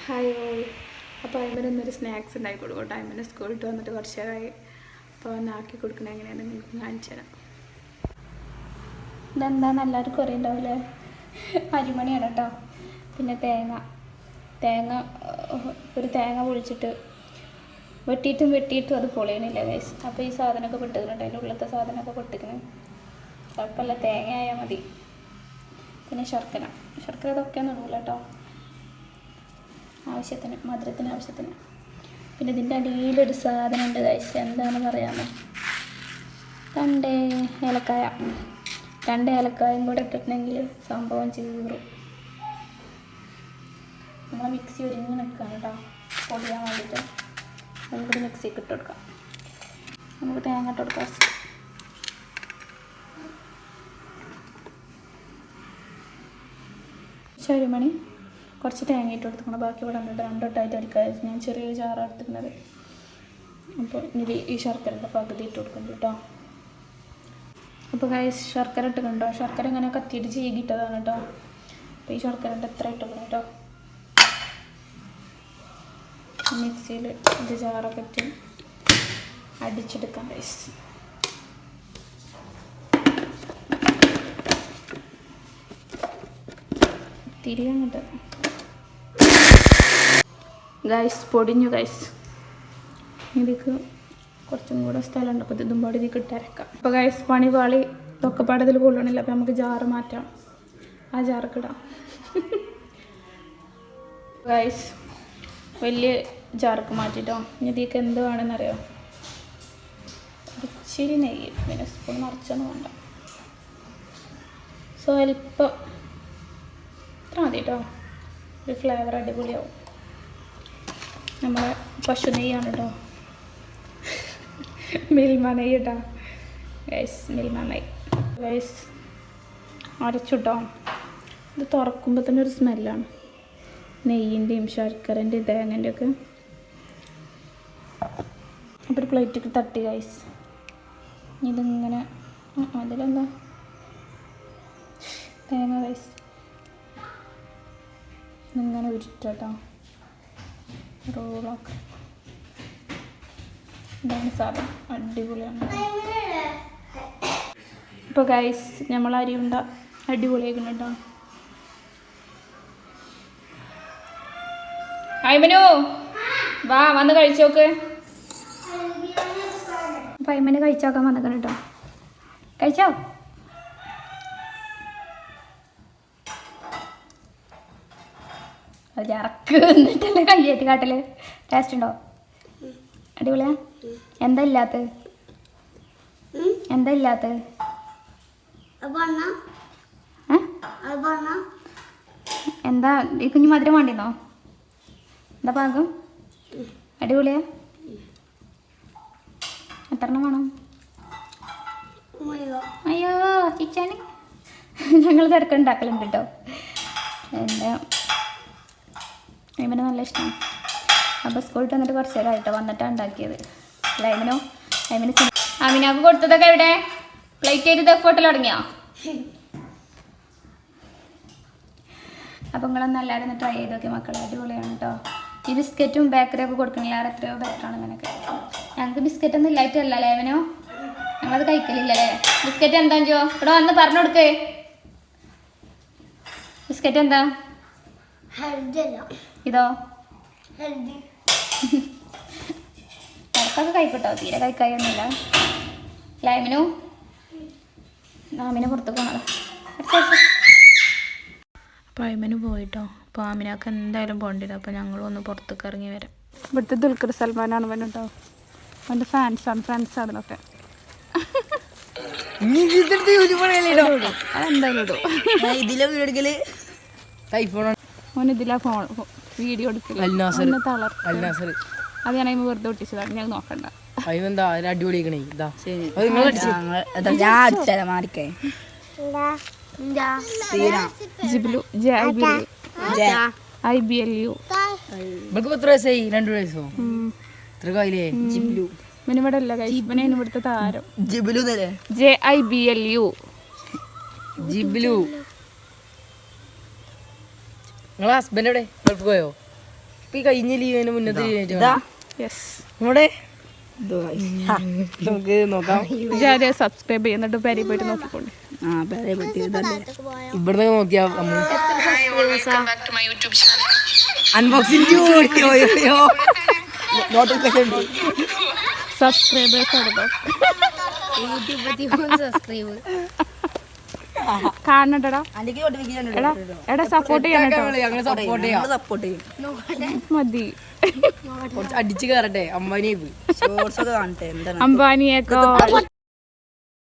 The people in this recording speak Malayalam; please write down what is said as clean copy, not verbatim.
Hi all. അപ്പോൾ അതിനൊന്നൊരു സ്നാക്സ് ഉണ്ടാക്കി കൊടുക്കും കേട്ടോ. അതിന് സ്കൂളിൽ വന്നിട്ട് കുറച്ച് നേരമായി. അപ്പോൾ ഒന്ന് ആക്കി കൊടുക്കണ എങ്ങനെയാണെന്ന് നിങ്ങൾക്ക് കാണിച്ചു തരാം. ഇതെന്താണെന്ന് എല്ലാവർക്കും അറിയണ്ടാവില്ലേ? അരിമണിയാണ് കേട്ടോ. പിന്നെ ഒരു തേങ്ങ പൊളിച്ചിട്ട് വെട്ടിയിട്ടും അത് പൊളിയണില്ല ഗൈസ്. അപ്പോൾ ഈ സാധനമൊക്കെ പൊട്ടിക്കുന്നുണ്ട്. അതിൻ്റെ ഉള്ളത്തെ സാധനമൊക്കെ പൊട്ടിക്കണം. കുഴപ്പമില്ല, തേങ്ങ ആയാൽ മതി. പിന്നെ ശർക്കര ഇതൊക്കെ ഒന്നും ഇടൂല കേട്ടോ, ആവശ്യത്തിന്, മധുരത്തിന് ആവശ്യത്തിന്. പിന്നെ ഇതിൻ്റെ അടിയിലൊരു സാധനം ഉണ്ട് ഗൈസ്. എന്താണെന്ന് പറയാമോ? 2 ഏലക്കായ. 2 ഏലക്കായും കൂടെ ഇട്ടിട്ടുണ്ടെങ്കിൽ സംഭവം ചീറും. നമ്മൾ മിക്സി ഒരുങ്ങി നിൽക്കുകയാണ് കേട്ടോ, പൊടിയാൻ വേണ്ടിയിട്ട്. അതുകൂടി മിക്സിക്ക് ഇട്ട് കൊടുക്കാം. നമുക്ക് തേങ്ങ ഇട്ട് കൊടുക്കാം. ശരിമണി കുറച്ച് തേങ്ങ ഇട്ട് കൊടുക്കണം. ബാക്കി ഇവിടെ ഉണ്ട്. 2 ഇട്ടായിട്ട് അരിക്കാതെ ഞാൻ ചെറിയ ജാറാണ് എടുത്തിരിക്കുന്നത്. അപ്പോൾ ഇനി ഈ ശർക്കരയുടെ പകുതി ഇട്ട് കൊടുക്കണം കേട്ടോ. അപ്പോൾ ശർക്കര ഇട്ടുണ്ടോ? ശർക്കര ഇങ്ങനെ കത്തിയിട്ട് ചീകിയിട്ടതാണ് കേട്ടോ. അപ്പോൾ ഈ ശർക്കരൻ്റെ എത്ര ഇട്ടുക്കണം കേട്ടോ. മിക്സിയിൽ ഇത് ജാറൊക്കെ ഇട്ട് അടിച്ചെടുക്കാം ഗൈസ്. തിരിയങ്ങോട്ട് ഗൈസ്, പൊടിഞ്ഞു ഗൈസ്. ഇതിക്ക് കുറച്ചും കൂടെ സ്ഥലമുണ്ട്. അപ്പോൾ ഇതും പാടി ഇതിൽ ഇട്ടരക്കാം. അപ്പോൾ ഗൈസ് പണി പാളി തൊക്കപ്പാട് ഇതിൽ കൊള്ളണില്ല. അപ്പോൾ നമുക്ക് ജാറ് മാറ്റാം. ആ ജാറൊക്കെ ഇടാം ഗൈസ്. വലിയ ജാർക്ക് മാറ്റിട്ടോ. ഇനി ഇതിക്ക് എന്ത് വേണമെന്നറിയോ? ഇച്ചിരി നെയ്യ്. പിന്നെ സ്പൂൺ നിറച്ചൊന്നും വേണ്ട. സ്വല്പം ഇത്ര മതി കേട്ടോ. ഒരു ഫ്ലേവർ അടിപൊളിയാവും. നമ്മളെ പശു നെയ്യാണ് കേട്ടോ, മിൽമ നെയ്യ് കേട്ടോ ഗൈസ്. മിൽമ നെയ്യ് ഗൈസ് അരച്ചുട്ടോ. ഇത് തുറക്കുമ്പോൾ തന്നെ ഒരു സ്മെല്ലാണ്, നെയ്യിൻ്റെയും ശർക്കരൻ്റെയും തേങ്ങൻ്റെ ഒക്കെ. അപ്പോൾ ഒരു പ്ലേറ്റിൽ തട്ടി ഗൈസ്. ഇതിങ്ങനെ അതിലെന്താ തേങ്ങ ഗൈസ് ഇങ്ങനെ ഉരുട്ടോ. റോളൊക്കെ ഇതാണ് സാധനം, അടിപൊളിയാണ്. ഇപ്പോൾ ഗൈസ് നമ്മൾ അരിയുണ്ട അടിപൊളിയാക്കണം കേട്ടോ. അയ്മനു വാ, വന്ന് കഴിച്ചോക്ക്. അപ്പം അയ്മന് കഴിച്ചോക്കാൻ വന്നിക്കണം കേട്ടോ. കഴിച്ചോ? അത് ഇറക്ക് എന്നിട്ടല്ലേ കയ്യേറ്റ് കാട്ടല്. ടേസ്റ്റ് ഉണ്ടോ? അടിപൊളിയാ. എന്താ ഇല്ലാത്തത്? എന്താ ഈ കുഞ്ഞു മധുരം വേണ്ടിന്നോ? എന്താ പാകം? അടിപൊളിയാ. എത്രണ്ണം വേണം? അയ്യോ ചിച്ചാണ്. ഞങ്ങൾ തിരക്കുണ്ടാക്കലുണ്ട് കേട്ടോ. എന്താ അയ്മന് നല്ല ഇഷ്ടമാണ്. അപ്പോൾ സ്കൂളിൽ വന്നിട്ട് കുറച്ച് നേരമായിട്ടോ വന്നിട്ടാണ് ഉണ്ടാക്കിയത്. അല്ല അമിനാക്ക് കൊടുത്തതൊക്കെ എവിടെ? പ്ലേറ്റ് ചെയ്ത് ദഫോട്ടിൽ തുടങ്ങിയോ? അപ്പോൾ നിങ്ങളൊന്നും എല്ലാവരും ഒന്ന് ട്രൈ ചെയ്ത് നോക്കി മക്കളെ, അടിപൊളിയാണ് കേട്ടോ. ഈ ബിസ്ക്കറ്റും ബേക്കറിയും ഒക്കെ കൊടുക്കണില്ല, എത്രയോ ബെറ്ററാണ് ഇങ്ങനെയൊക്കെ. ഞങ്ങൾക്ക് ബിസ്ക്കറ്റ് ഒന്നും ഇല്ലായിട്ടല്ല ലേവനോ, ഞങ്ങളത് കഴിക്കലില്ലല്ലേ. ബിസ്ക്കറ്റ് എന്താഞ്ചോ ഇവിടെ വന്ന് പറഞ്ഞു കൊടുക്കേ. ബിസ്ക്കറ്റ് എന്താ? ഇതോ ഇടക്കൊക്കെ കഴിക്കട്ടോ, തീരെ കഴിക്കായൊന്നുമില്ല. ലൈമിനു ആമിനെ പുറത്ത് പോകണല്ലോ. അപ്പോൾ അയ്മന് പോയിട്ടോ. അപ്പോൾ ആമിനക്ക് എന്തായാലും പോകേണ്ടില്ല. അപ്പോൾ ഞങ്ങളും ഒന്ന് പുറത്തേക്ക് ഇറങ്ങി വരാം. ഇവിടുത്തെ ദുൽഖർ സൽമാനാണ് അവൻ കേട്ടോ. അവൻ്റെ ഫ്രണ്ട്സാണ് ഇതൊക്കെ. അതെന്തായാലും ഇടും. ഓൻ ഇതിലാ വീഡിയോ എടുക്കില്ല. അത് ഞാൻ വെറുതെ ഒട്ടിച്ചതാണ്, ഞാൻ നോക്കണ്ട. ഇവനിവിടെയല്ല ഇവനെ ഇവിടുത്തെ താരം. JIBLU. നിങ്ങളെ ഹസ്ബൻഡ് എവിടെ? ഗൾഫ് പോയോ? ഈ കഴിഞ്ഞ ലീവിന് മുന്നത്തെ ലീവ് യെസ് നമ്മുടെ നമുക്ക് നോക്കാം. സബ്സ്ക്രൈബ് ചെയ്യുന്നുണ്ട് പേരെ പോയിട്ട് നോക്കിക്കോണ്ട്. ഇവിടുന്ന് നോക്കിയാ അൺബോക്സിംഗ് നോട്ടിഫിക്കേഷൻ സബ്സ്ക്രൈബേഴ്സ് കാണണ്ടടാ. എടാ സപ്പോർട്ട് മതി. അടിച്ചു കയറട്ടെ. അംബാനിയെ പോയി അംബാനിയൊക്കെ